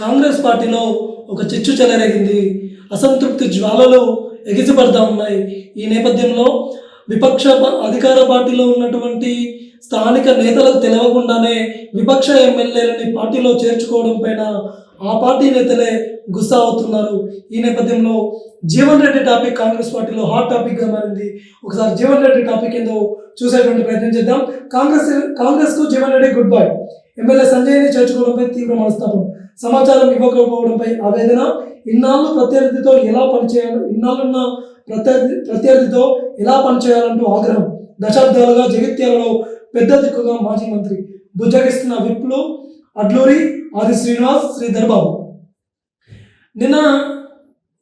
కాంగ్రెస్ పార్టీలో ఒక చిచ్చు చెలరేగింది. అసంతృప్తి జ్వాలలు ఎగిసిపడతా ఉన్నాయి. ఈ నేపథ్యంలో అధికార పార్టీలో ఉన్నటువంటి స్థానిక నేతలకు తెలియకుండానే విపక్ష ఎమ్మెల్యేలని పార్టీలో చేర్చుకోవడం పైన ఆ పార్టీ నేతలే గుస్సా అవుతున్నారు. ఈ నేపథ్యంలో జీవన్ రెడ్డి టాపిక్ కాంగ్రెస్ పార్టీలో హాట్ టాపిక్గా మారింది. ఒకసారి జీవన్ రెడ్డి టాపిక్ ఏందో చూసేటువంటి ప్రయత్నం చేద్దాం. కాంగ్రెస్కు Jeevan Reddy goodbye. MLA సంజయ్ని చేర్చుకోవడంపై తీవ్ర మనస్తాపం. సమాచారం ఇవ్వకపోవడంపై ఆవేదన. ఇన్నాళ్ళున్న ప్రత్యర్థితో ఎలా పనిచేయాలంటూ ఆగ్రహం. దశాబ్దాలుగా జగిత్యాలలో పెద్ద దిక్కుగా మాజీ మంత్రి బుజ్జగిస్తున్న విప్లు అడ్లూరి, ఆది శ్రీనివాస్, శ్రీధర్ బాబు. నిన్న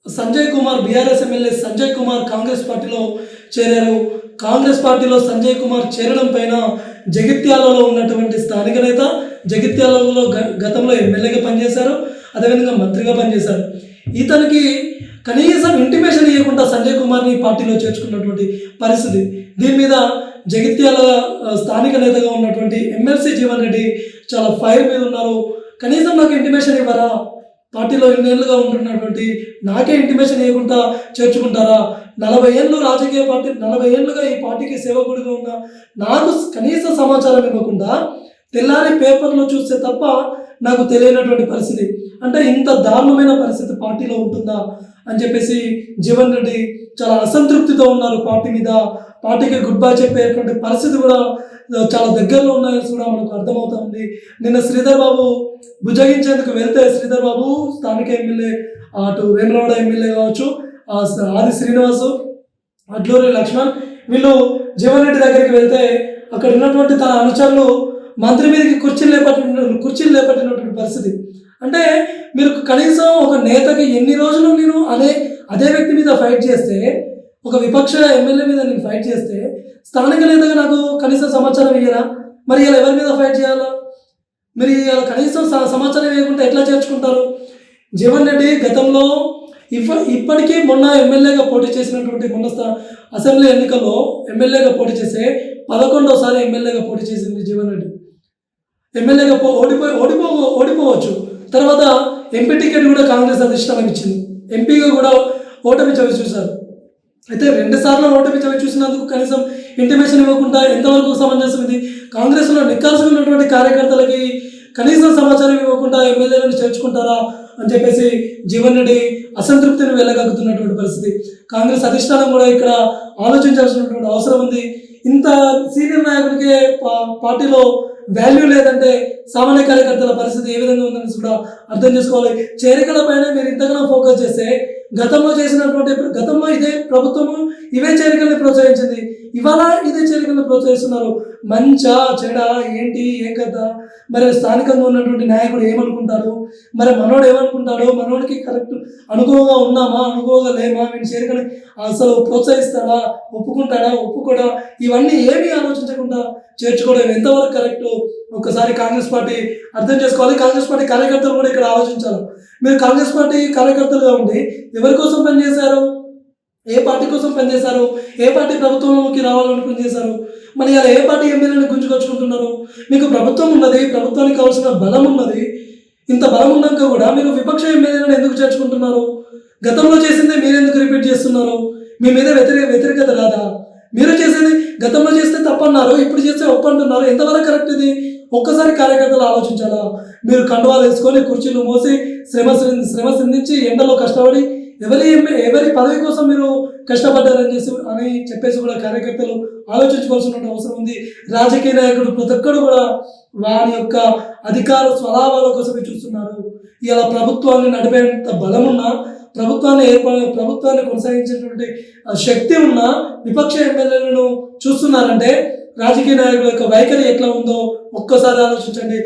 సంజయ్ కుమార్, బీఆర్ఎస్ ఎమ్మెల్యే సంజయ్ కుమార్ కాంగ్రెస్ పార్టీలో చేరారు. కాంగ్రెస్ పార్టీలో సంజయ్ కుమార్ చేరడం పైన జగిత్యాలలో ఉన్నటువంటి స్థానిక నేత, జగిత్యాలలో గతంలో ఎమ్మెల్యేగా పనిచేశారు, అదేవిధంగా మంత్రిగా పనిచేశారు. ఇతనికి కనీసం ఇంటిమేషన్ ఇవ్వకుండా సంజయ్ కుమార్ని పార్టీలో చేర్చుకున్నటువంటి పరిస్థితి. దీని మీద జగిత్యాల స్థానిక నేతగా ఉన్నటువంటి ఎమ్మెల్సీ జీవన్ రెడ్డి చాలా ఫైర్ మీద ఉన్నారు. కనీసం నాకు ఇంటిమేషన్ ఇవ్వరా, పార్టీలో ఇన్నేళ్ళుగా ఉంటున్నటువంటి నాకే ఇంటిమేషన్ ఇవ్వకుండా చేర్చుకుంటారా, 40 ఏళ్ళు రాజకీయ పార్టీ, 40 ఏళ్ళుగా ఈ పార్టీకి సేవకుడిగా ఉన్న నాకు కనీస సమాచారం ఇవ్వకుండా తెల్లారి పేపర్లో చూస్తే తప్ప నాకు తెలియనటువంటి పరిస్థితి. అంటే ఇంత దారుణమైన పరిస్థితి పార్టీలో ఉంటుందా అని చెప్పేసి జీవన్ రెడ్డి చాలా అసంతృప్తితో ఉన్నారు పార్టీ మీద. పార్టీకి గుడ్ బై చెప్పేటువంటి పరిస్థితి కూడా చాలా దగ్గరలో ఉన్నాయని కూడా మనకు అర్థమవుతా ఉంది. నిన్న శ్రీధర్ బాబు భుజగించేందుకు వెళ్తే శ్రీధర్ బాబు స్థానిక ఎమ్మెల్యే, అటు వేములవాడ ఎమ్మెల్యే కావచ్చు, ఆది శ్రీనివాసు, అడ్లూరి లక్ష్మణ్, వీళ్ళు జీవన్ రెడ్డి దగ్గరికి వెళ్తే అక్కడ ఉన్నటువంటి తన అనుచరులు మంత్రి మీదకి కుర్చీలు లేపట్టినటువంటి పరిస్థితి. అంటే మీరు కనీసం ఒక నేతకి ఎన్ని రోజులు నేను అదే వ్యక్తి మీద ఫైట్ చేస్తే, ఒక విపక్ష ఎమ్మెల్యే మీద నేను ఫైట్ చేస్తే స్థానిక నేతగా నాకు కనీసం సమాచారం ఇయ్యరా? మరి ఇలా ఎవరి మీద ఫైట్ చేయాలా? మీరు ఇలా కనీసం సమాచారం ఇవ్వకుండా ఎట్లా చేర్చుకుంటారు? జీవన్ రెడ్డి గతంలో ఇప్పటికీ మొన్న ఎమ్మెల్యేగా పోటీ చేసినటువంటి అసెంబ్లీ ఎన్నికల్లో ఎమ్మెల్యేగా పోటీ చేసే 11వ ఎమ్మెల్యేగా పోటీ చేసింది జీవన్ రెడ్డి. ఎమ్మెల్యేగా ఓడిపోవచ్చు. తర్వాత ఎంపీ టికెట్ కూడా కాంగ్రెస్ అధిష్టానం ఇచ్చింది. ఎంపీగా కూడా ఓటమి చవి చూశారు. అయితే 2 సార్లు ఓటమి చవి చూసినందుకు కనీసం ఇంటిమేషన్ ఇవ్వకుండా ఎంతవరకు సమంజసం ఇది? కాంగ్రెస్లో నిక్కాల్సి ఉన్నటువంటి కార్యకర్తలకి కనీసం సమాచారం ఇవ్వకుండా ఎమ్మెల్యేలను చేర్చుకుంటారా అని చెప్పేసి జీవన్ రెడ్డి అసంతృప్తిని వెళ్ళగక్కుతున్నటువంటి పరిస్థితి. కాంగ్రెస్ అధిష్టానం కూడా ఇక్కడ ఆలోచించాల్సినటువంటి అవసరం ఉంది. ఇంత సీనియర్ నాయకుడికి పార్టీలో వాల్యూ లేదంటే సామాన్య కార్యకర్తల పరిస్థితి ఏ విధంగా ఉందని కూడా అర్థం చేసుకోవాలి. చేరికల పైన మీరు ఇంతగానో ఫోకస్ చేస్తే గతంలో ఇదే ప్రభుత్వము ఇవే చేరికల్ని ప్రోత్సహించింది, ఇవాళ ఇదే చేరికల్ని ప్రోత్సహిస్తున్నారు. మంచా చెడా ఏంటి ఏం కదా? మరి స్థానికంగా ఉన్నటువంటి నాయకుడు ఏమనుకుంటాడు, మరి మనోడు ఏమనుకుంటాడు, మనోడికి కరెక్ట్ అనుకోగా ఉన్నామా అనుకోగా లేమా, వీని చేరికని అసలు ప్రోత్సహిస్తాడా, ఒప్పుకోడా, ఇవన్నీ ఏమీ ఆలోచించకుండా చేర్చుకోవడం ఎంతవరకు కరెక్ట్ ఒక్కసారి కాంగ్రెస్ పార్టీ అర్థం చేసుకోవాలి. కాంగ్రెస్ పార్టీ కార్యకర్తలు కూడా ఇక్కడ ఆలోచించాలి. మీరు కాంగ్రెస్ పార్టీ కార్యకర్తలుగా ఉండి ఎవరి కోసం పనిచేశారు? ఏ పార్టీ కోసం పనిచేశారు? ఏ పార్టీ ప్రభుత్వంలోకి రావాలని పనిచేశారు? మరి ఇలా ఏ పార్టీ ఎమ్మెల్యేని గుంజుకొచ్చుకుంటున్నారు? మీకు ప్రభుత్వం ఉన్నది, ప్రభుత్వానికి కావాల్సిన బలం ఉన్నది. ఇంత బలం ఉన్నాక కూడా మీరు విపక్ష ఎమ్మెల్యేలను ఎందుకు చేర్చుకుంటున్నారు? గతంలో చేసిందే మీరు ఎందుకు రిపీట్ చేస్తున్నారు? మీ మీద వ్యతిరేకత రాదా? మీరు చేసేది గతంలో చేస్తే తప్పన్నారు, ఇప్పుడు చేస్తే ఒప్పంటున్నారు. ఎంతవరకు కరెక్ట్ ఇది? ఒక్కసారి కార్యకర్తలు ఆలోచించాలా? మీరు కండువాలు వేసుకొని కుర్చీలు మోసి శ్రమ సిందించి ఎండలో కష్టపడి ఎవరి పదవి కోసం మీరు కష్టపడ్డారని చెప్పేసి కూడా కార్యకర్తలు ఆలోచించుకోవాల్సిన అవసరం ఉంది. రాజకీయ నాయకుడు ప్రతి ఒక్కరు కూడా వారి యొక్క అధికార స్వలాభాల కోసమే చూస్తున్నారు. ఇలా ప్రభుత్వాన్ని నడిపేంత బలమున్నా, ప్రభుత్వాన్ని కొనసాగించేటువంటి శక్తి ఉన్న విపక్ష ఎమ్మెల్యేలను చూస్తున్నారంటే రాజకీయ నాయకుల యొక్క వైఖరి ఎట్లా ఉందో ఒక్కసారి ఆలోచించండి.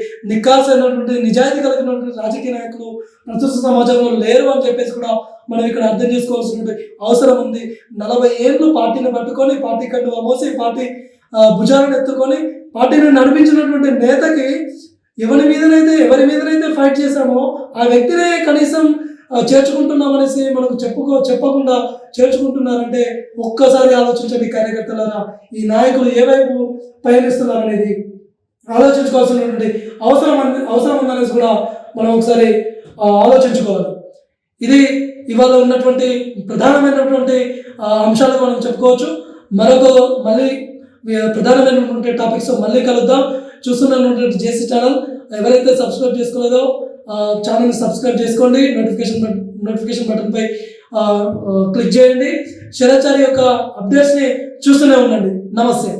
నిజాయితీ కలిగినటువంటి రాజకీయ నాయకులు ప్రస్తుత సమాజంలో లేరు అని చెప్పేసి కూడా మనం ఇక్కడ అర్థం చేసుకోవాల్సిన అవసరం ఉంది. 40 ఏళ్ళు పార్టీని పట్టుకొని, పార్టీ కండువా మోసి, పార్టీ భుజాలను ఎత్తుకొని పార్టీని నడిపించినటువంటి నేతకి ఎవరి మీదనైతే ఫైట్ చేశామో ఆ వ్యక్తినే కనీసం చేర్చుకుంటున్నామనేసి మనకు చెప్పకుండా చేర్చుకుంటున్నారంటే ఒక్కసారి ఆలోచించండి కార్యకర్తలారా. ఈ నాయకులు ఏ వైపు పయనిస్తున్నారనేది ఆలోచించుకోవాల్సినటువంటి అవసరం ఉందనేసి కూడా మనం ఒకసారి ఆలోచించుకోవాలి. ఇది ఇవాళ ఉన్నటువంటి ప్రధానమైనటువంటి అంశాలుగా మనం చెప్పుకోవచ్చు. మళ్ళీ ప్రధానమైనటువంటి టాపిక్స్ మళ్ళీ కలుద్దాం. చూస్తున్నటువంటి జేసీ ఛానల్ ఎవరైతే సబ్స్క్రైబ్ చేసుకోలేదో ఛానల్ని సబ్స్క్రైబ్ చేసుకోండి. నోటిఫికేషన్ బటన్పై క్లిక్ చేయండి. శరచారి యొక్క అప్డేట్స్ని చూస్తూనే ఉండండి. నమస్తే.